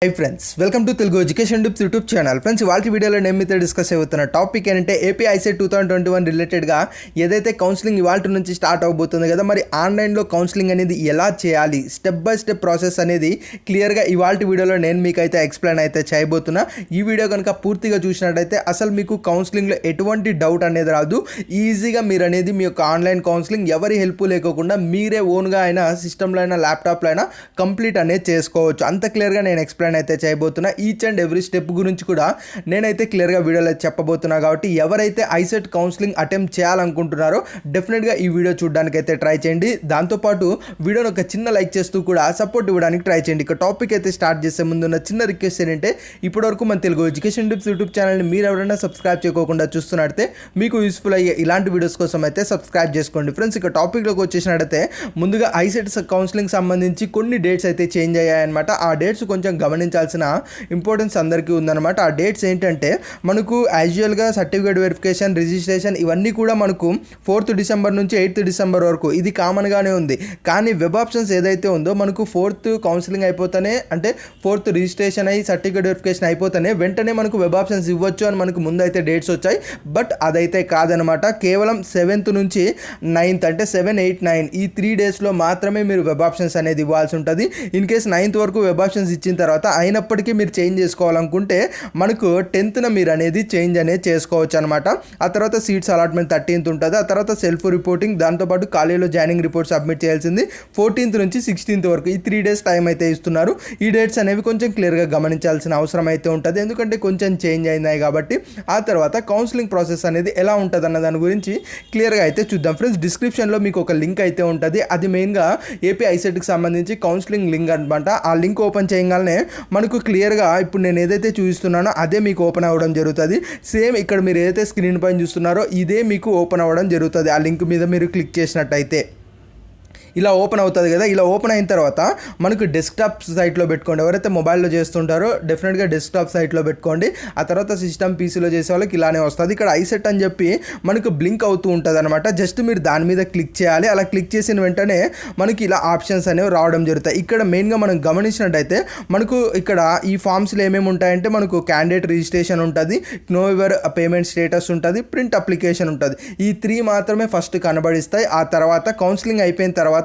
Hi friends, welcome to Telugu Education Tips YouTube channel. Friends, ఇవాల్టి వీడియోలో నేను మీతో డిస్కస్ అవుతున్న టాపిక్ ఏంటంటే ఏపీ icet 2021 రిలేటెడ్గా ఏదైతే కౌన్సిలింగ్ ఇవాల్టి నుంచి స్టార్ట్ అవబోతుంది కదా, మరి ఆన్లైన్లో కౌన్సిలింగ్ అనేది ఎలా చేయాలి, స్టెప్ బై స్టెప్ ప్రాసెస్ అనేది క్లియర్గా ఇవాల్టి వీడియోలో నేను మీకు అయితే ఎక్స్ప్లెయిన్ అయితే చేయబోతున్నా. ఈ వీడియో కనుక పూర్తిగా చూసినట్టయితే అసలు మీకు కౌన్సిలింగ్లో ఎటువంటి డౌట్ అనేది రాదు. ఈజీగా మీరు అనేది మీ యొక్క ఆన్లైన్ కౌన్సిలింగ్ ఎవరి హెల్ప్ లేకోకుండా మీరే ఓన్గా అయినా సిస్టంలో అయినా ల్యాప్టాప్లో అయినా కంప్లీట్ అనేది చేసుకోవచ్చు. అంత క్లియర్గా నేను ఎక్స్ప్లెయిన్ అయితే చేయబోతున్నా. ఈచ్ అండ్ ఎవ్రీ స్టెప్ గురించి కూడా నేనైతే క్లియర్గా వీడియోలో చెప్పబోతున్నా. కాబట్టి ఎవరైతే icet కౌన్సిలింగ్ అటెంప్ట్ చేయాలనుకుంటున్నారో డెఫినెట్గా ఈ వీడియో చూడడానికి అయితే ట్రై చేయండి. దాంతోపాటు వీడియోని ఒక చిన్న లైక్ చేస్తూ కూడా సపోర్ట్ ఇవ్వడానికి ట్రై చేయండి. ఇక టాపిక్ అయితే స్టార్ట్ చేసే ముందు ఉన్న చిన్న రిక్వెస్ట్ ఏంటంటే ఇప్పటివరకు మన తెలుగు ఎడ్యుకేషన్ టిప్స్ యూట్యూబ్ ఛానల్ని మీరు ఎవరైనా సబ్స్క్రైబ్ చేయకుండా చూస్తున్నట్టే మీకు యూస్ఫుల్ అయ్యే ఇలాంటి వీడియోస్ కోసం అయితే సబ్స్క్రైబ్ చేసుకోండి. ఫ్రెండ్స్, ఇక టాపిక్లోకి వచ్చేసినట్టయితే ముందుగా icet కౌన్సిలింగ్ సంబంధించి కొన్ని డేట్స్ అయితే చేంజ్ అయ్యాయన్నమాట. ఆ డేట్స్ కొంచెం గమనించాల్సిన ఇంపార్టెన్స్ అందరికీ ఉందన్నమాట. ఆ డేట్స్ ఏంటంటే మనకు యాజువల్గా సర్టిఫికేట్ వెరిఫికేషన్, రిజిస్ట్రేషన్ ఇవన్నీ కూడా మనకు 4th డిసెంబర్ నుంచి 8th డిసెంబర్ వరకు ఇది కామన్గానే ఉంది. కానీ వెబ్ ఆప్షన్స్ ఏదైతే ఉందో మనకు 4th కౌన్సిలింగ్ అయిపోతానే, అంటే 4th రిజిస్ట్రేషన్ అయ్యి సర్టిఫికేట్ వెరిఫికేషన్ అయిపోతానే వెంటనే మనకు వెబ్ ఆప్షన్స్ ఇవ్వచ్చు అని మనకు ముందు అయితే డేట్స్ వచ్చాయి. బట్ అదైతే కాదనమాట. కేవలం 7th నుంచి 9th అంటే 7, 8, 9 ఈ 3 డేస్లో మాత్రమే మీరు వెబ్ ఆప్షన్స్ అనేది ఇవ్వాల్సి ఉంటుంది. ఇన్ కేస్ 9th వరకు వెబ్ ఆప్షన్స్ ఇచ్చిన తర్వాత అయినప్పటికీ మీరు చేంజ్ చేసుకోవాలనుకుంటే మనకు 10th మీరు అనేది చేంజ్ అనేది చేసుకోవచ్చు అనమాట. ఆ తర్వాత సీట్స్ అలాట్మెంట్ 13th ఉంటుంది. ఆ తర్వాత సెల్ఫ్ రిపోర్టింగ్, దాంతోపాటు కాలేజీలో జాయినింగ్ రిపోర్ట్ సబ్మిట్ చేయాల్సింది 14th నుంచి 16th వరకు ఈ 3 డేస్ టైం అయితే ఇస్తున్నారు. ఈ డేట్స్ అనేవి కొంచెం క్లియర్గా గమనించాల్సిన అవసరం అయితే ఉంటుంది, ఎందుకంటే కొంచెం చేంజ్ అయినాయి కాబట్టి. ఆ తర్వాత కౌన్సిలింగ్ ప్రాసెస్ అనేది ఎలా ఉంటుంది అన్న దాని గురించి క్లియర్గా అయితే చూద్దాం. ఫ్రెండ్స్, డిస్క్రిప్షన్లో మీకు ఒక లింక్ అయితే ఉంటుంది. అది మెయిన్గా ఏపీ icetకి సంబంధించి కౌన్సిలింగ్ లింక్ అనమాట. ఆ లింక్ ఓపెన్ చేయగానే మనకు క్లియర్గా ఇప్పుడు నేను ఏదైతే చూపిస్తున్నానో అదే మీకు ఓపెన్ అవ్వడం జరుగుతుంది. సేమ్ ఇక్కడ మీరు ఏదైతే స్క్రీన్ పైన చూస్తున్నారో ఇదే మీకు ఓపెన్ అవ్వడం జరుగుతుంది. ఆ లింక్ మీద మీరు క్లిక్ చేసినట్టయితే ఇలా ఓపెన్ అవుతుంది కదా. ఇలా ఓపెన్ అయిన తర్వాత మనకు డెస్క్టాప్ సైట్లో పెట్టుకోండి. ఎవరైతే మొబైల్లో చేస్తుంటారో డెఫినెట్గా డెస్క్టాప్ సైట్లో పెట్టుకోండి. ఆ తర్వాత సిస్టమ్ పీసీలో చేసే వాళ్ళకి ఇలానే వస్తుంది. ఇక్కడ icet అని చెప్పి మనకు బ్లింక్ అవుతూ ఉంటుంది అనమాట. జస్ట్ మీరు దాని మీద క్లిక్ చేయాలి. అలా క్లిక్ చేసిన వెంటనే మనకి ఇలా ఆప్షన్స్ అనేవి రావడం జరుగుతాయి. ఇక్కడ మెయిన్గా మనం గమనించినట్టయితే మనకు ఇక్కడ ఈ ఫామ్స్లో ఏమేమి ఉంటాయంటే మనకు క్యాండిడేట్ రిజిస్ట్రేషన్ ఉంటుంది, నో యువర్ పేమెంట్ స్టేటస్ ఉంటుంది, ప్రింట్ అప్లికేషన్ ఉంటుంది. ఈ 3 మాత్రమే ఫస్ట్ కనబడిస్తాయి. ఆ తర్వాత కౌన్సిలింగ్ అయిపోయిన తర్వాత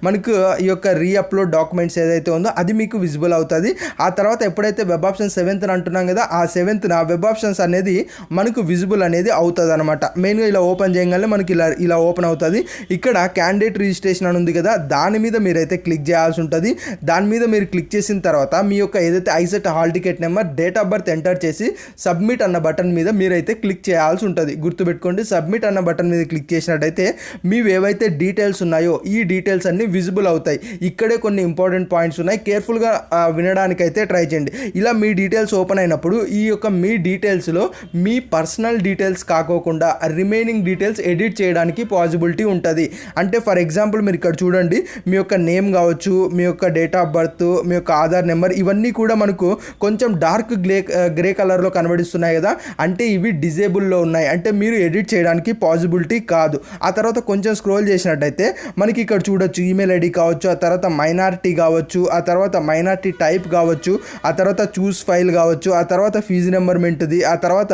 మనకు ఈ యొక్క రీఅప్లోడ్ డాక్యుమెంట్స్ ఏదైతే ఉందో అది మీకు విజిబుల్ అవుతుంది. ఆ తర్వాత ఎప్పుడైతే వెబ్ ఆప్షన్ 7th అంటున్నాం కదా, ఆ 7th వెబ్ ఆప్షన్స్ అనేది మనకు విజిబుల్ అనేది అవుతుంది అనమాట. మెయిన్గా ఇలా ఓపెన్ చేయగానే మనకి ఇలా ఓపెన్ అవుతుంది. ఇక్కడ క్యాండిడేట్ రిజిస్ట్రేషన్ అని ఉంది కదా, దాని మీద మీరైతే క్లిక్ చేయాల్సి ఉంటుంది. దాని మీద మీరు క్లిక్ చేసిన తర్వాత మీ యొక్క ఏదైతే icet hall ticket number, date of birth enter చేసి సబ్మిట్ అన్న బటన్ మీద మీరైతే క్లిక్ చేయాల్సి ఉంటుంది. గుర్తుపెట్టుకోండి, సబ్మిట్ అన్న బటన్ మీద క్లిక్ చేసినట్టయితే మీవి ఏవైతే డీటెయిల్స్ ఉన్నాయో ఈ డీటెయిల్స్ అన్ని విజిబుల్ అవుతాయి. ఇక్కడే కొన్ని ఇంపార్టెంట్ పాయింట్స్ ఉన్నాయి, కేర్ఫుల్గా వినడానికైతే ట్రై చేయండి. ఇలా మీ డీటెయిల్స్ ఓపెన్ అయినప్పుడు ఈ యొక్క మీ డీటెయిల్స్లో మీ పర్సనల్ డీటెయిల్స్ కాకోకుండా రిమైనింగ్ డీటెయిల్స్ ఎడిట్ చేయడానికి పాసిబిలిటీ ఉంటుంది. అంటే ఫర్ ఎగ్జాంపుల్ మీరు ఇక్కడ చూడండి, మీ యొక్క నేమ్ కావచ్చు, మీ యొక్క డేట్ ఆఫ్ బర్త్, మీ యొక్క ఆధార్ నెంబర్ ఇవన్నీ కూడా మనకు కొంచెం డార్క్ గ్రే కలర్లో కనబడిస్తున్నాయి కదా, అంటే ఇవి డిజేబుల్లో ఉన్నాయి, అంటే మీరు ఎడిట్ చేయడానికి పాసిబిలిటీ కాదు. ఆ తర్వాత కొంచెం స్క్రోల్ చేసినట్టయితే మనకి ఇక్కడ చూడొచ్చు ఈమెయిల్ ఐడి కావచ్చు, ఆ తర్వాత మైనారిటీ కావచ్చు, ఆ తర్వాత మైనారిటీ టైప్ కావచ్చు, ఆ తర్వాత చూస్ ఫైల్ కావచ్చు, ఆ తర్వాత ఫీజు నెంబర్మెంట్ది, ఆ తర్వాత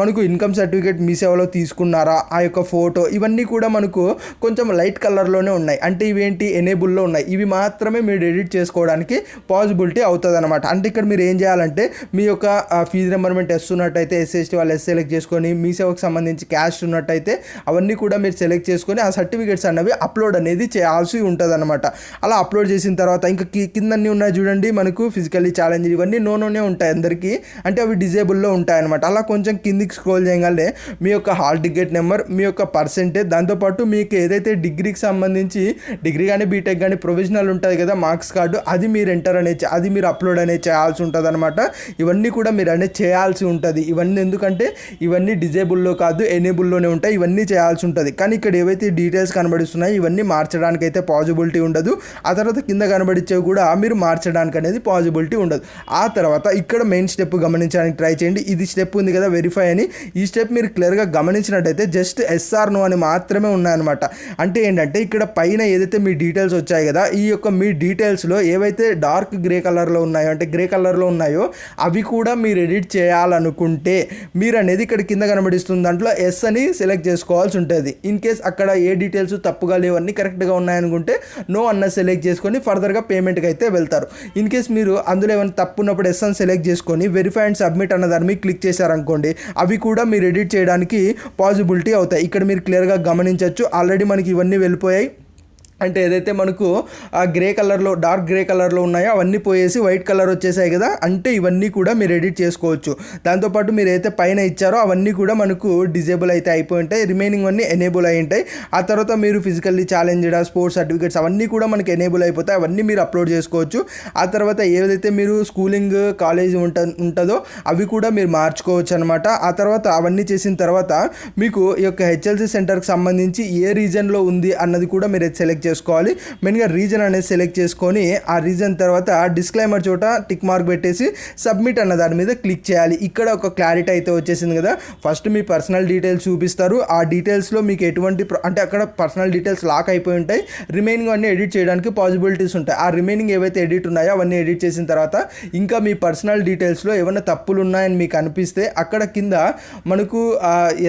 మనకు ఇన్కమ్ సర్టిఫికేట్ మీ సేవలో తీసుకున్నారా, ఆ యొక్క ఫోటో, ఇవన్నీ కూడా మనకు కొంచెం లైట్ కలర్లోనే ఉన్నాయి. అంటే ఇవేంటి ఎనేబుల్లో ఉన్నాయి. ఇవి మాత్రమే మీరు ఎడిట్ చేసుకోవడానికి పాసిబిలిటీ అవుతుంది అనమాట. అంటే ఇక్కడ మీరు ఏం చేయాలంటే మీ యొక్క ఫీజు నెంబర్మెంట్ ఎస్ ఉన్నట్టయితే SST వాళ్ళు ఎస్ సెలెక్ట్ చేసుకొని, మీ సేవకు సంబంధించి క్యాష్ ఉన్నట్టయితే అవన్నీ కూడా మీరు సెలెక్ట్ చేసుకొని ఆ సర్టిఫికేట్స్ అన్నవి అప్లోడ్ అనేది చేయాల్సి ఉంటుంది అనమాట. అలా అప్లోడ్ చేసిన తర్వాత ఇంకా కిందన్నీ ఉన్నాయి చూడండి, మనకు ఫిజికల్లీ ఛాలెంజ్ ఇవన్నీ నోనే ఉంటాయి అందరికీ, అంటే అవి డిజేబుల్లో ఉంటాయి అనమాట. అలా కొంచెం కిందికి స్క్రోల్ చేయగానే మీ యొక్క హాల్ టికెట్ నెంబర్, మీ యొక్క పర్సెంటేజ్, దాంతోపాటు మీకు ఏదైతే డిగ్రీకి సంబంధించి డిగ్రీ కానీ బీటెక్ కానీ ప్రొవిజనల్ ఉంటుంది కదా మార్క్స్ కార్డు, అది మీరు ఎంటర్ అనేది అది మీరు అప్లోడ్ అనేది చేయాల్సి ఉంటుంది అనమాట. ఇవన్నీ కూడా మీరు అనేది చేయాల్సి ఉంటుంది. ఇవన్నీ ఎందుకంటే ఇవన్నీ డిజేబుల్లో కాదు ఎనేబుల్లోనే ఉంటాయి. ఇవన్నీ చేయాల్సి ఉంటుంది. కానీ ఇక్కడ ఏవైతే డీటెయిల్స్ కనబడిస్తున్నాయి ఇవన్నీ మార్చడానికి మార్చడానికి అయితే పాజిబిలిటీ ఉండదు. ఆ తర్వాత కింద కనబడిచ్చేవి కూడా మీరు మార్చడానికి అనేది పాజిబిలిటీ ఉండదు. ఆ తర్వాత ఇక్కడ మెయిన్ స్టెప్ గమనించడానికి ట్రై చేయండి. ఇది స్టెప్ ఉంది కదా వెరిఫై అని, ఈ స్టెప్ మీరు క్లియర్గా గమనించినట్టయితే జస్ట్ ఎస్ఆర్ నో అని మాత్రమే ఉన్నాయన్నమాట. అంటే ఏంటంటే ఇక్కడ పైన ఏదైతే మీ డీటెయిల్స్ వచ్చాయి కదా, ఈ యొక్క మీ డీటెయిల్స్లో ఏవైతే డార్క్ గ్రే కలర్లో ఉన్నాయో అంటే గ్రే కలర్లో ఉన్నాయో అవి కూడా మీరు ఎడిట్ చేయాలనుకుంటే మీరు అనేది ఇక్కడ కింద కనబడిస్తుంది దాంట్లో ఎస్ అని సెలెక్ట్ చేసుకోవాల్సి ఉంటుంది. ఇన్ కేస్ అక్కడ ఏ డీటెయిల్స్ తప్పుగా లేవు అన్నీ కరెక్ట్గా ఉన్నాయనుకుంటే నో అన్న సెలెక్ట్ చేసుకొని ఫర్దర్గా పేమెంట్కి అయితే వెళ్తారు. ఇన్ కేస్ మీరు అందులో ఏమైనా తప్పు ఉన్నప్పుడు ఎస్ అని సెలెక్ట్ చేసుకొని వెరిఫై అండ్ సబ్మిట్ అన్న దాన్ని మీరు క్లిక్ చేశారనుకోండి, అవి కూడా మీరు ఎడిట్ చేయడానికి పాసిబిలిటీ అవుతాయి. ఇక్కడ మీరు క్లియర్గా గమనించవచ్చు. ఆల్రెడీ మనకి ఇవన్నీ వెళ్ళిపోయాయి. అంటే ఏదైతే మనకు ఆ గ్రే కలర్లో డార్క్ గ్రే కలర్లో ఉన్నాయో అవన్నీ పోయేసి వైట్ కలర్ వచ్చేసాయి కదా, అంటే ఇవన్నీ కూడా మీరు ఎడిట్ చేసుకోవచ్చు. దాంతోపాటు మీరు ఏదైతే పైన ఇచ్చారో అవన్నీ కూడా మనకు డిజేబుల్ అయితే అయిపోయి ఉంటాయి, రిమైనింగ్ అన్నీ ఎనేబుల్ అయి ఉంటాయి. ఆ తర్వాత మీరు ఫిజికల్లీ ఛాలెంజ్డ్ స్పోర్ట్స్ సర్టిఫికేట్స్ అవన్నీ కూడా మనకి ఎనేబుల్ అయిపోతాయి, అవన్నీ మీరు అప్లోడ్ చేసుకోవచ్చు. ఆ తర్వాత ఏదైతే మీరు స్కూలింగ్ కాలేజ్ ఉంటుందో అవి కూడా మీరు మార్చుకోవచ్చు అనమాట. ఆ తర్వాత అవన్నీ చేసిన తర్వాత మీకు ఈ యొక్క హెచ్ఎల్సి సెంటర్కి సంబంధించి ఏ రీజన్లో ఉంది అన్నది కూడా మీరు సెలెక్ట్ చేసుకోవాలి. మెయిన్గా రీజన్ అనేది సెలెక్ట్ చేసుకొని ఆ రీజన్ తర్వాత డిస్క్లైమర్ చోట టిక్ మార్క్ పెట్టేసి సబ్మిట్ అన్న దాని మీద క్లిక్ చేయాలి. ఇక్కడ ఒక క్లారిటీ అయితే వచ్చేసింది కదా. ఫస్ట్ మీ పర్సనల్ డీటెయిల్స్ చూపిస్తారు. ఆ డీటెయిల్స్లో మీకు ఎటువంటి అంటే అక్కడ పర్సనల్ డీటెయిల్స్ లాక్ అయిపోయి ఉంటాయి, రిమైనింగ్ అన్నీ ఎడిట్ చేయడానికి పాసిబిలిటీస్ ఉంటాయి. ఆ రిమైనింగ్ ఏవైతే ఎడిట్ ఉన్నాయో అవన్నీ ఎడిట్ చేసిన తర్వాత ఇంకా మీ పర్సనల్ డీటెయిల్స్లో ఏమైనా తప్పులు ఉన్నాయని మీకు అనిపిస్తే అక్కడ కింద మనకు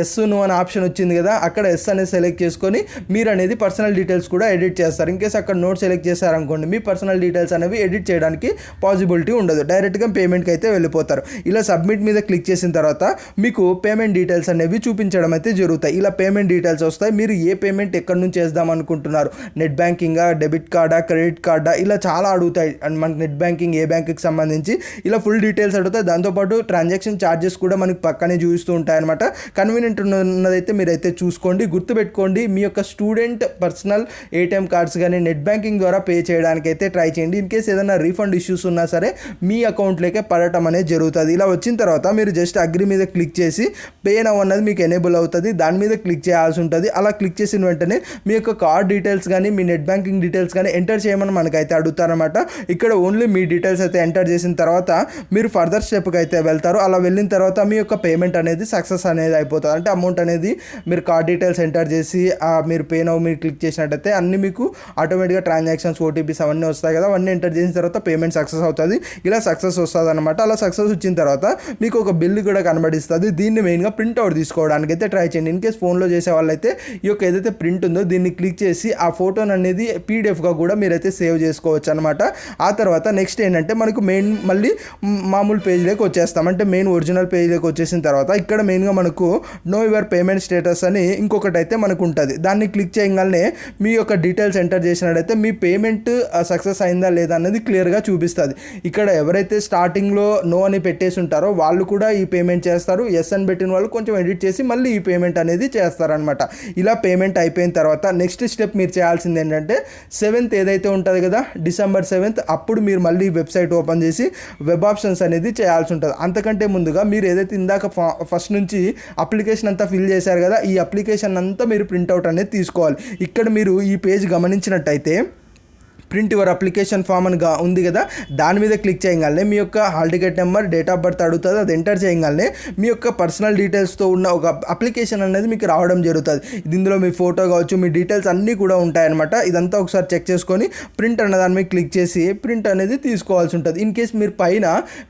ఎస్ నో అనే ఆప్షన్ వచ్చింది కదా, అక్కడ ఎస్ అనేది సెలెక్ట్ చేసుకొని మీరు అనేది పర్సనల్ డీటెయిల్స్ కూడా ఎడిట్ చేస్తారు. ఇన్ కేసు అక్కడ నోట్ సెలెక్ట్ చేశారనుకోండి, మీ పర్సనల్ డీటెయిల్స్ అనేవి ఎడిట్ చేయడానికి పాసిబిలిటీ ఉండదు, డైరెక్ట్గా పేమెంట్కి అయితే వెళ్ళిపోతారు. ఇలా సబ్మిట్ మీద క్లిక్ చేసిన తర్వాత మీకు పేమెంట్ డీటెయిల్స్ అనేవి చూపించడం అయితే జరుగుతాయి. ఇలా పేమెంట్ డీటెయిల్స్ వస్తాయి. మీరు ఏ పేమెంట్ ఎక్కడి నుంచి చేద్దాం అనుకుంటున్నారు, నెట్ బ్యాంకింగా, డెబిట్ కార్డా, క్రెడిట్ కార్డా, ఇలా చాలా అడుగుతాయి. అండ్ మనకి నెట్ బ్యాంకింగ్ ఏ బ్యాంక్కి సంబంధించి ఇలా ఫుల్ డీటెయిల్స్ అడుగుతాయి. దాంతోపాటు ట్రాన్సాక్షన్ ఛార్జెస్ కూడా మనకి పక్కనే చూపిస్తూ ఉంటాయన్నమాట. కన్వీనియంట్ ఉన్నదైతే మీరైతే చూసుకోండి. గుర్తుపెట్టుకోండి, మీ యొక్క స్టూడెంట్ పర్సనల్ ఏటీఎం కార్డ్స్ కానీ నెట్ బ్యాంకింగ్ ద్వారా పే చేయడానికి అయితే ట్రై చేయండి. ఇన్ కేస్ ఏదైనా రీఫండ్ ఇష్యూస్ ఉన్నా సరే మీ అకౌంట్లోకే పడటం అనేది జరుగుతుంది. ఇలా వచ్చిన తర్వాత మీరు జస్ట్ అగ్రి మీద క్లిక్ చేసి పే నౌ అన్నది మీకు ఎనేబుల్ అవుతుంది, దాని మీద క్లిక్ చేయాల్సి ఉంటుంది. అలా క్లిక్ చేసిన వెంటనే మీ యొక్క కార్డ్ డీటెయిల్స్ కానీ మీ నెట్ బ్యాంకింగ్ డీటెయిల్స్ కానీ ఎంటర్ చేయమని మనకైతే అడుగుతారనమాట. ఇక్కడ ఓన్లీ మీ డీటెయిల్స్ అయితే ఎంటర్ చేసిన తర్వాత మీరు ఫర్దర్ స్టెప్కి అయితే వెళ్తారు. అలా వెళ్ళిన తర్వాత మీ యొక్క పేమెంట్ అనేది సక్సెస్ అనేది అయిపోతుంది. అంటే అమౌంట్ అనేది మీరు కార్డ్ డీటెయిల్స్ ఎంటర్ చేసి మీరు పే నౌ మీరు క్లిక్ చేసినట్టయితే అన్ని మీకు ఆటోమేటిక్గా ట్రాన్సాక్షన్స్ ఓటీపీస్ అవన్నీ వస్తాయి కదా, అవన్నీ ఎంటర్ చేసిన తర్వాత పేమెంట్ సక్సెస్ అవుతుంది. ఇలా సక్సెస్ వస్తుంది అనమాట. అలా సక్సెస్ వచ్చిన తర్వాత మీకు ఒక బిల్లు కూడా కనబడిస్తుంది. దీన్ని మెయిన్గా ప్రింట్అవుట్ తీసుకోవడానికి అయితే ట్రై చేయండి. ఇన్ కేస్ ఫోన్లో చేసే వాళ్ళైతే ఈ యొక్క ఏదైతే ప్రింట్ ఉందో దీన్ని క్లిక్ చేసి ఆ ఫోటోని అనేది పీడిఎఫ్గా కూడా మీరైతే సేవ్ చేసుకోవచ్చు అనమాట. ఆ తర్వాత నెక్స్ట్ ఏంటంటే మనకు మెయిన్ మళ్ళీ మామూలు పేజ్లోకి వచ్చేస్తాం. అంటే మెయిన్ ఒరిజినల్ పేజ్లోకి వచ్చేసిన తర్వాత ఇక్కడ మెయిన్గా మనకు నో యువర్ పేమెంట్ స్టేటస్ అని ఇంకొకటి అయితే మనకు ఉంటుంది. దాన్ని క్లిక్ చేయగానే మీ యొక్క డీటెయిల్స్ ఎంటర్ చేసినట్టయితే మీ పేమెంట్ సక్సెస్ అయిందా లేదా అన్నది క్లియర్గా చూపిస్తుంది. ఇక్కడ ఎవరైతే స్టార్టింగ్లో నో అని పెట్టేసి ఉంటారో వాళ్ళు కూడా ఈ పేమెంట్ చేస్తారు, ఎస్ అని పెట్టిన వాళ్ళు కొంచెం ఎడిట్ చేసి మళ్ళీ ఈ పేమెంట్ అనేది చేస్తారనమాట. ఇలా పేమెంట్ అయిపోయిన తర్వాత నెక్స్ట్ స్టెప్ మీరు చేయాల్సింది ఏంటంటే 7th ఏదైతే ఉంటుంది కదా, December 7th అప్పుడు మీరు మళ్ళీ వెబ్సైట్ ఓపెన్ చేసి వెబ్ ఆప్షన్స్ అనేది చేయాల్సి ఉంటుంది. అంతకంటే ముందుగా మీరు ఏదైతే ఇందాక ఫస్ట్ నుంచి అప్లికేషన్ అంతా ఫిల్ చేశారు కదా, ఈ అప్లికేషన్ అంతా మీరు ప్రింట్అవుట్ అనేది తీసుకోవాలి. ఇక్కడ మీరు ఈ పేజ్ గమనించినట్టయితే ప్రింట్ యువర్ అప్లికేషన్ ఫామ్ అని ఉంది కదా, దాని మీద క్లిక్ చేయగానే మీ యొక్క hall ticket number, date of birth అడుగుతుంది. అది ఎంటర్ చేయగానే మీ యొక్క పర్సనల్ డీటెయిల్స్తో ఉన్న ఒక అప్లికేషన్ అనేది మీకు రావడం జరుగుతుంది. ఇందులో మీ ఫోటో కావచ్చు, మీ డీటెయిల్స్ అన్నీ కూడా ఉంటాయన్నమాట. ఇదంతా ఒకసారి చెక్ చేసుకొని ప్రింట్ అన్న దాని మీద క్లిక్ చేసి ప్రింట్ అనేది తీసుకోవాల్సి ఉంటుంది. ఇన్ కేస్ మీరు పైన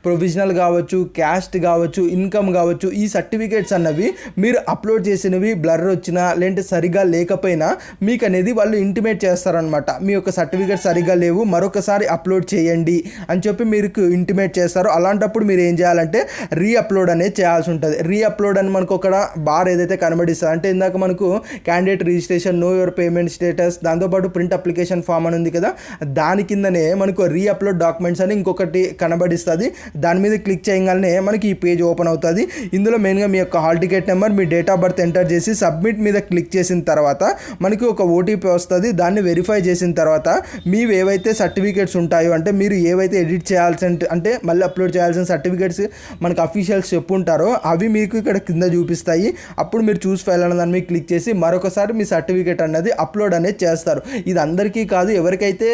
ప్రొవిజనల్ కావచ్చు, క్యాస్ట్ కావచ్చు, ఇన్కమ్ కావచ్చు, ఈ సర్టిఫికేట్స్ అన్నవి మీరు అప్లోడ్ చేసినవి బ్లర్ వచ్చినా లేదంటే సరిగా లేకపోయినా మీకు అనేది వాళ్ళు ఇంటిమేట్ చేస్తారనమాట. మీ యొక్క సర్టిఫికేట్స్ సరిగా లేవు, మరొకసారి అప్లోడ్ చేయండి అని చెప్పి మీకు ఇంటిమేట్ చేస్తారు. అలాంటప్పుడు మీరు ఏం చేయాలంటే రీఅప్లోడ్ అనేది చేయాల్సి ఉంటుంది. రీఅప్లోడ్ అని మనకు ఒక బార్ ఏదైతే కనబడిస్తుంది, అంటే ఇందాక మనకు candidate registration, know your payment status, దాంతోపాటు ప్రింట్ అప్లికేషన్ ఫామ్ అని ఉంది కదా, దాని కిందనే మనకు రీఅప్లోడ్ డాక్యుమెంట్స్ అని ఇంకొకటి కనబడిస్తుంది. దాని మీద క్లిక్ చేయగానే మనకి ఈ పేజ్ ఓపెన్ అవుతుంది. ఇందులో మెయిన్గా మీ యొక్క hall ticket number, me date of birth enter చేసి సబ్మిట్ మీద క్లిక్ చేసిన తర్వాత మనకి ఒక ఓటీపీ వస్తుంది. దాన్ని వెరిఫై చేసిన తర్వాత మీ మీవి ఏవైతే సర్టిఫికేట్స్ ఉంటాయో అంటే మీరు ఏవైతే ఎడిట్ చేయాల్సిన అంటే మళ్ళీ అప్లోడ్ చేయాల్సిన సర్టిఫికేట్స్ మనకు అఫీషియల్స్ చెప్పుంటారో అవి మీకు ఇక్కడ కింద చూపిస్తాయి. అప్పుడు మీరు చూస్ ఫైల్ అన్న దాన్ని మీకు క్లిక్ చేసి మరొకసారి మీ సర్టిఫికేట్ అనేది అప్లోడ్ అనేది చేస్తారు. ఇది అందరికీ కాదు, ఎవరికైతే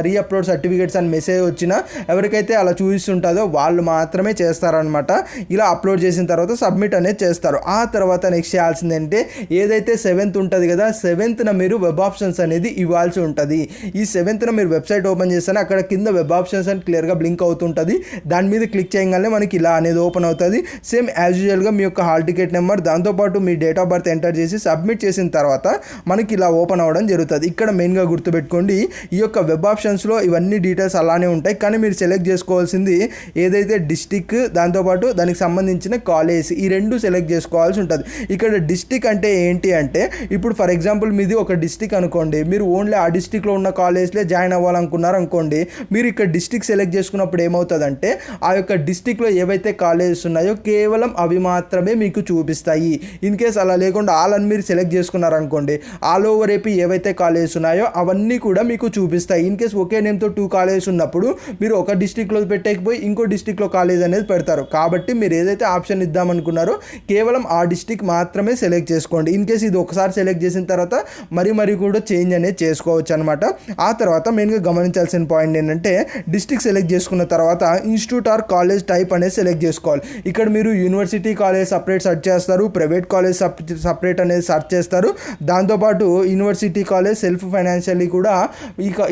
రీ అప్లోడ్ సర్టిఫికేట్స్ అని మెసేజ్ వచ్చినా ఎవరికైతే అలా చూపిస్తుంటుందో వాళ్ళు మాత్రమే చేస్తారనమాట. ఇలా అప్లోడ్ చేసిన తర్వాత సబ్మిట్ అనేది చేస్తారు. ఆ తర్వాత నెక్స్ట్ చేయాల్సింది అంటే ఏదైతే 7th ఉంటుంది కదా, 7th మీరు వెబ్ ఆప్షన్స్ అనేది ఇవ్వాల్సి ఉంటుంది. ఈ 7th మీరు వెబ్సైట్ ఓపెన్ చేస్తేనే అక్కడ కింద వెబ్ ఆప్షన్స్ అని క్లియర్గా బ్లింక్ అవుతుంటుంది. దాని మీద క్లిక్ చేయగానే మనకి ఇలా అనేది ఓపెన్ అవుతుంది. సేమ్ యాజ్ యూజువల్గా మీ యొక్క హాల్ టికెట్ నెంబర్ దాంతోపాటు మీ డేట్ ఆఫ్ బర్త్ ఎంటర్ చేసి సబ్మిట్ చేసిన తర్వాత మనకి ఇలా ఓపెన్ అవ్వడం జరుగుతుంది. ఇక్కడ మెయిన్గా గుర్తుపెట్టుకోండి, ఈ యొక్క వెబ్ ఆప్షన్స్లో ఇవన్నీ డీటెయిల్స్ అలానే ఉంటాయి, కానీ మీరు సెలెక్ట్ చేసుకోవాల్సింది ఏదైతే డిస్టిక్ దాంతోపాటు దానికి సంబంధించిన కాలేజ్ ఈ రెండు సెలెక్ట్ చేసుకోవాల్సి ఉంటుంది. ఇక్కడ డిస్టిక్ అంటే ఏంటి అంటే ఇప్పుడు ఫర్ ఎగ్జాంపుల్ మీది ఒక డిస్టిక్ అనుకోండి, మీరు ఓన్లీ ఆ డిస్టిక్లో ఉన్న కాలేజ్లో జాయిన్ అవ్వాలనుకున్నారు అనుకోండి, మీరు ఇక్కడ డిస్టిక్ సెలెక్ట్ చేసుకున్నప్పుడు ఏమవుతుందంటే ఆ యొక్క డిస్టిక్లో ఏవైతే కాలేజెస్ ఉన్నాయో కేవలం అవి మాత్రమే మీకు చూపిస్తాయి. ఇన్ కేస్ అలా లేకుండా ఆల్ అని మీరు సెలెక్ట్ చేసుకున్నారనుకోండి, ఆల్ ఓవర్ ఏపీ ఏవైతే కాలేజెస్ ఉన్నాయో అవన్నీ కూడా మీకు చూపిస్తాయి. ఇన్ కేస్ ఒకే నేమ్తో 2 కాలేజెస్ ఉన్నప్పుడు మీరు ఒక డిస్టిక్లో పెట్టకపోయి ఇంకో డిస్టిక్లో కాలేజ్ అనేది పెడతారు. కాబట్టి మీరు ఏదైతే ఆప్షన్ ఇద్దామనుకున్నారో కేవలం ఆ డిస్టిక్ మాత్రమే సెలెక్ట్ చేసుకోండి. ఇన్ కేస్ ఇది ఒకసారి సెలెక్ట్ చేసిన తర్వాత మరి కూడా చేంజ్ అనేది చేసుకోవచ్చు అనమాట. ఆ తర్వాత మెయిన్గా గమనించాల్సిన పాయింట్ ఏంటంటే డిస్టిక్ సెలెక్ట్ చేసుకున్న తర్వాత ఇన్స్టిట్యూట్ ఆర్ కాలేజ్ టైప్ అనేది సెలెక్ట్ చేసుకోవాలి. ఇక్కడ మీరు యూనివర్సిటీ కాలేజ్ సపరేట్ సెర్చ్ చేస్తారు, ప్రైవేట్ కాలేజ్ సపరేట్ అనేది సెర్చ్ చేస్తారు. దాంతోపాటు యూనివర్సిటీ కాలేజ్ సెల్ఫ్ ఫైనాన్షియల్లీ కూడా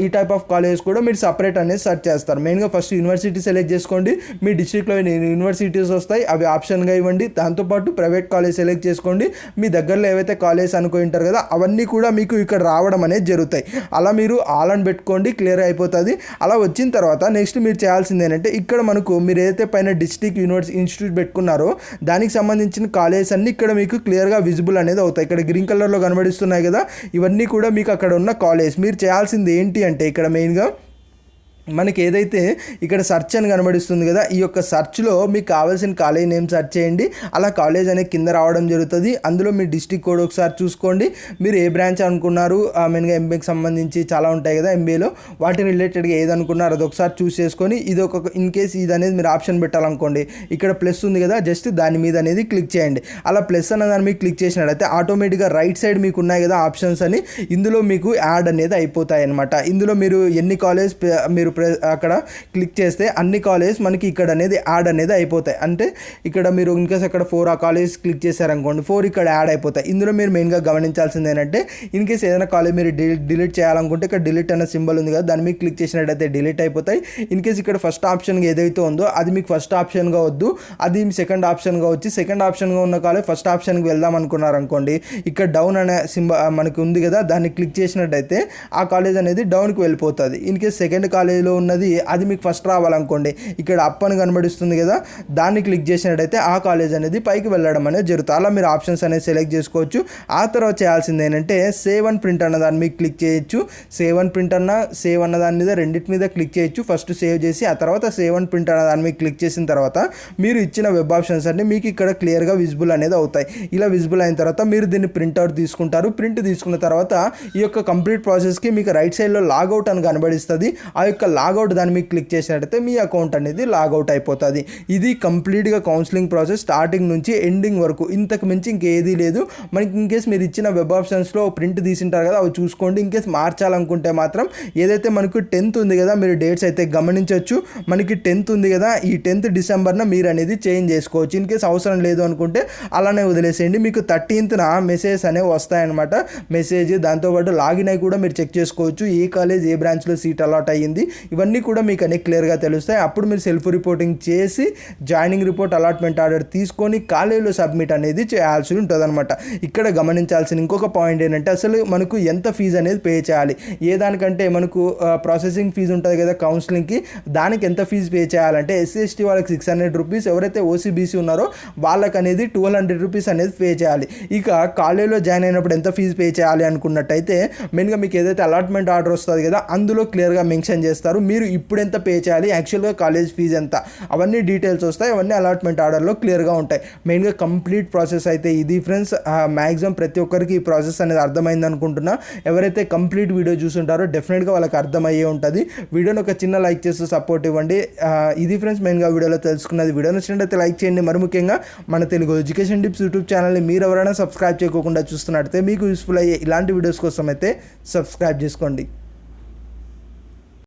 ఈ టైప్ ఆఫ్ కాలేజ్ కూడా మీరు సపరేట్ అనేది సెర్చ్ చేస్తారు. మెయిన్గా ఫస్ట్ యూనివర్సిటీ సెలెక్ట్ చేసుకోండి, మీ డిస్ట్రిక్ట్లో యూనివర్సిటీస్ వస్తాయి అవి ఆప్షన్గా ఇవ్వండి. దాంతోపాటు ప్రైవేట్ కాలేజ్ సెలెక్ట్ చేసుకోండి, మీ దగ్గరలో ఏవైతే కాలేజ్ అనుకో ఉంటారు కదా అవన్నీ కూడా మీకు ఇక్కడ రావడం అనేది జరుగుతాయి. అలా మీరు ఆల్ అని పెట్టుకోండి, క్లియర్ అయిపోతుంది. అలా వచ్చిన తర్వాత నెక్స్ట్ మీరు చేయాల్సింది ఏంటంటే ఇక్కడ మనకు మీరు ఏదైతే పైన డిస్ట్రిక్ట్ యూనివర్సిటీ ఇన్స్టిట్యూట్ పెట్టుకున్నారో దానికి సంబంధించిన కాలేజెస్ అన్ని ఇక్కడ మీకు క్లియర్గా విజిబుల్ అనేది అవుతాయి. ఇక్కడ గ్రీన్ కలర్లో కనబడిస్తున్నాయి కదా, ఇవన్నీ కూడా మీకు అక్కడ ఉన్న కాలేజ్. మీరు చేయాల్సింది ఏంటి అంటే ఇక్కడ మెయిన్గా మనకి ఏదైతే ఇక్కడ సెర్చ్ అని కనబడిస్తుంది కదా, ఈ యొక్క సెర్చ్లో మీకు కావాల్సిన కాలేజ్ నేమ్ సెర్చ్ చేయండి. అలా కాలేజ్ అనేది కింద రావడం జరుగుతుంది. అందులో మీ డిస్ట్రిక్ట్ కోడ్ ఒకసారి చూసుకోండి, మీరు ఏ బ్రాంచ్ అనుకున్నారు. మెయిన్గా ఎంబీఏకి సంబంధించి చాలా ఉంటాయి కదా, ఎంబీఏలో వాటి రిలేటెడ్గా ఏది అనుకున్నారు అది ఒకసారి చూస్ చేసుకొని ఇది ఒక ఇన్ కేస్ ఇది అనేది మీరు ఆప్షన్ పెట్టాలనుకోండి, ఇక్కడ ప్లస్ ఉంది కదా జస్ట్ దాని మీద అనేది క్లిక్ చేయండి. అలా ప్లస్ అన్న దాన్ని మీకు క్లిక్ చేసినట్లయితే ఆటోమేటిక్గా రైట్ సైడ్ మీకు ఉన్నాయి కదా ఆప్షన్స్ అని, ఇందులో మీకు యాడ్ అనేది అయిపోతాయి అనమాట. ఇందులో మీరు ఎన్ని కాలేజ్ మీరు అక్కడ క్లిక్ చేస్తే అన్ని కాలేజ్ మనకి ఇక్కడ అనేది యాడ్ అనేది అయిపోతాయి. అంటే ఇక్కడ మీరు ఇన్కేస్ అక్కడ 4 ఆ కాలేజ్ క్లిక్ చేశారనుకోండి 4 ఇక్కడ యాడ్ అయిపోతాయి. ఇందులో మీరు మెయిన్గా గమనించాల్సింది ఏంటంటే ఇన్కేస్ ఏదైనా కాలేజ్ మీరు డిలీట్ చేయాలనుకుంటే ఇక్కడ డిలీట్ అనే సింబల్ ఉంది కదా దాన్ని మీకు క్లిక్ చేసినట్టయితే డిలీట్ అయిపోతాయి. ఇన్కేస్ ఇక్కడ ఫస్ట్ ఆప్షన్గా ఏదైతే ఉందో అది మీకు ఫస్ట్ ఆప్షన్గా వద్దు, అది సెకండ్ ఆప్షన్గా వచ్చి సెకండ్ ఆప్షన్గా ఉన్న కాలేజ్ ఫస్ట్ ఆప్షన్కి వెళ్దాం అనుకున్నారనుకోండి, ఇక్కడ డౌన్ అనే సింబల్ మనకి ఉంది కదా దాన్ని క్లిక్ చేసినట్టయితే ఆ కాలేజ్ అనేది డౌన్కి వెళ్ళిపోతుంది. ఇన్కేస్ సెకండ్ కాలేజ్లో ఉన్నది అది మీకు ఫస్ట్ రావాలనుకోండి, ఇక్కడ అప్ అని కనబడిస్తుంది కదా దాన్ని క్లిక్ చేసినట్టయితే ఆ కాలేజ్ అనేది పైకి వెళ్ళడం అనేది జరుగుతుంది. అలా మీరు ఆప్షన్స్ అనేది సెలెక్ట్ చేసుకోవచ్చు. ఆ తర్వాత చేయాల్సింది ఏంటంటే సేవ్ అండ్ ప్రింట్ అన్న దాన్ని మీకు క్లిక్ చేయొచ్చు. సేవ్ అండ్ ప్రింట్ అన్న సేవ్ అన్న దాని మీద రెండింటి మీద క్లిక్ చేయొచ్చు. ఫస్ట్ సేవ్ చేసి ఆ తర్వాత సేవ్ అండ్ ప్రింట్ అన్న దాన్ని మీకు క్లిక్ చేసిన తర్వాత మీరు ఇచ్చిన వెబ్ ఆప్షన్స్ అన్ని మీకు ఇక్కడ క్లియర్గా విజిబుల్ అనేది అవుతాయి. ఇలా విజిబుల్ అయిన తర్వాత మీరు దీన్ని ప్రింట్అవుట్ తీసుకుంటారు. ప్రింట్ తీసుకున్న తర్వాత ఈ యొక్క కంప్లీట్ ప్రాసెస్కి మీకు రైట్ సైడ్లో లాగౌట్ అని కనబడిస్తుంది. ఆ యొక్క లాగౌట్ దాన్ని మీకు క్లిక్ చేసినట్టయితే మీ అకౌంట్ అనేది లాగౌట్ అయిపోతుంది. ఇది కంప్లీట్గా కౌన్సిలింగ్ ప్రాసెస్ స్టార్టింగ్ నుంచి ఎండింగ్ వరకు, ఇంతకు మించి ఇంకేదీ లేదు. మనకి ఇన్కేస్ మీరు ఇచ్చిన వెబ్ ఆప్షన్స్లో ప్రింట్ తీసింటారు కదా అవి చూసుకోండి. ఇన్కేస్ మార్చాలనుకుంటే మాత్రం ఏదైతే మనకు 10th ఉంది కదా మీరు డేట్స్ అయితే గమనించవచ్చు. మనకి 10th ఉంది కదా ఈ 10th డిసెంబర్న మీరు అనేది చేంజ్ చేసుకోవచ్చు. ఇన్కేస్ అవసరం లేదు అనుకుంటే అలానే వదిలేసేయండి. మీకు 13th మెసేజ్ అనేవి వస్తాయన్నమాట. మెసేజ్ దాంతోపాటు లాగిన్ అయి కూడా మీరు చెక్ చేసుకోవచ్చు ఏ కాలేజ్ ఏ బ్రాంచ్లో సీట్ అలాట్ అయ్యింది ఇవన్నీ కూడా మీకు అనేక క్లియర్గా తెలుస్తాయి. అప్పుడు మీరు సెల్ఫ్ రిపోర్టింగ్ చేసి జాయినింగ్ రిపోర్ట్ అలాట్మెంట్ ఆర్డర్ తీసుకొని కాలేజీలో సబ్మిట్ అనేది చేయాల్సి ఉంటుంది అనమాట. ఇక్కడ గమనించాల్సిన ఇంకొక పాయింట్ ఏంటంటే అసలు మనకు ఎంత ఫీజు అనేది పే చేయాలి. ఏ దానికంటే మనకు ప్రాసెసింగ్ ఫీజు ఉంటుంది కదా కౌన్సిలింగ్కి, దానికి ఎంత ఫీజు పే చేయాలంటే ఎస్సీ ఎస్టీ వాళ్ళకి 600 రూపీస్, ఎవరైతే ఓసీబీసీ ఉన్నారో వాళ్ళకి అనేది 1200 రూపీస్ అనేది పే చేయాలి. ఇక కాలేజీలో జాయిన్ అయినప్పుడు ఎంత ఫీజు పే చేయాలి అనుకున్నట్టయితే మెయిన్గా మీకు ఏదైతే అలాట్మెంట్ ఆర్డర్ వస్తుంది కదా అందులో క్లియర్గా మెన్షన్ చేస్తారు. చేస్తారు, మీరు ఇప్పుడు ఎంత పే చేయాలి, యాక్చువల్గా కాలేజ్ ఫీజు ఎంత, అవన్నీ డీటెయిల్స్ వస్తాయి. అవన్నీ అలాట్మెంట్ ఆర్డర్లో క్లియర్గా ఉంటాయి. మెయిన్గా కంప్లీట్ ప్రాసెస్ అయితే ఇది ఫ్రెండ్స్. మ్యాక్సిమం ప్రతి ఒక్కరికి ఈ ప్రాసెస్ అనేది అర్థమైంది అనుకుంటున్నా. ఎవరైతే కంప్లీట్ వీడియో చూసుంటారో డెఫినెట్గా వాళ్ళకి అర్థమయ్యే ఉంటుంది. వీడియోని ఒక చిన్న లైక్ చేస్తూ సపోర్ట్ ఇవ్వండి. ఇది ఫ్రెండ్స్ మెయిన్గా వీడియోలో తెలుసుకున్నది. వీడియో నచ్చినట్లయితే లైక్ చేయండి. మరి ముఖ్యంగా మన తెలుగు ఎడ్యుకేషన్ టిప్స్ యూట్యూబ్ ఛానల్ని మీరు ఎవరైనా సబ్స్క్రైబ్ చేయకుండా చూస్తున్నట్టయితే మీకు యూస్ఫుల్ అయ్యే ఇలాంటి వీడియోస్ కోసం అయితే సబ్స్క్రైబ్ చేసుకోండి.